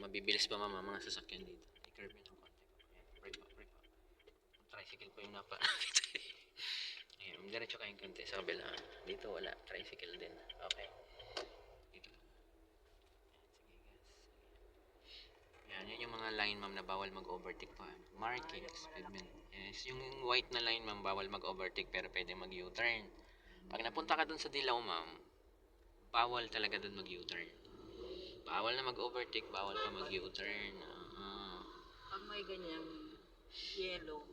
mabibilis pa ma'am ang mga sasakyan dito. I-curve nyo ng konti. Brake pa. Tricycle po yung napa. Ayan, diretso kayong konti sa kabila. Dito wala, tricycle din. Okay. Dito po. Ayan, yun yung mga line ma'am na bawal mag-overtake pa. Markings, pavement. Yes, yung white na line ma'am, bawal mag-overtake pero pwede mag-U-turn. Pag napunta ka dun sa dilaw ma'am, bawal talaga dun mag-U-turn. Bawal na mag-overtake, bawal pa mag-U-turn. Pag may ganyan, yellow,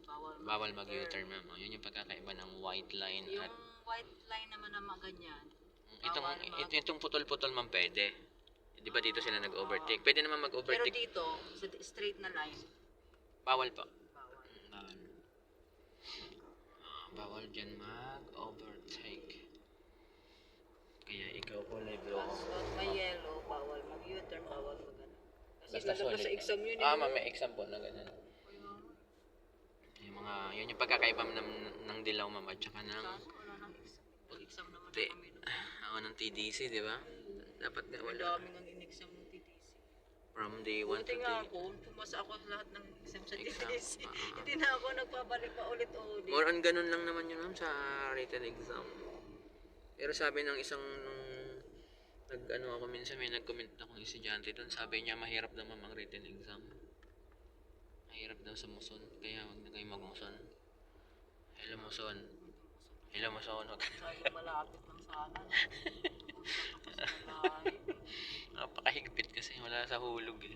Bawal mag-U-turn ma'am. Yun yung pagkakaiba ng white line yung at white line naman na ganyan. itong putol-putol ma'am pwede. Di ba dito sila nag-overtake? Pwede naman Pero mag-overtake. dito, sa straight na line, Bawal pa. bawal. Bawal dyan mag-overtake. Kaya ikaw po na blue. Pag may yellow, bawal mag-U-turn, bawal mag-ano. Kasi Basta lalabas solid sa exam yun. ma'am, may exam po na ganun. Yung mga, yun yung pagkakaiba ng dilaw ma'am at saka ng Wala nang exam. Pag-exam naman T- na kami. ako ng TDC, di ba? Dapat nga Ang wala. dami ng in-exam ng TTC. From day 1 Buti to nga day. ako, pumasa ako lahat ng exam sa Exam. TTC. Hindi na ako nagpabalik pa ulit-ulit. More on ganun lang naman yun ma'am sa written exam. Pero sabi ng isang nung nag-ano ako minsan, may nag-comment akong estudyante doon, sabi niya mahirap daw ma'am ang written exam. Mahirap daw sa muson, kaya wag na kayo mag-muson. Hello muson. Hello muson. Sayang malapit lang sana. Napakahigpit kasi wala sa hulog eh.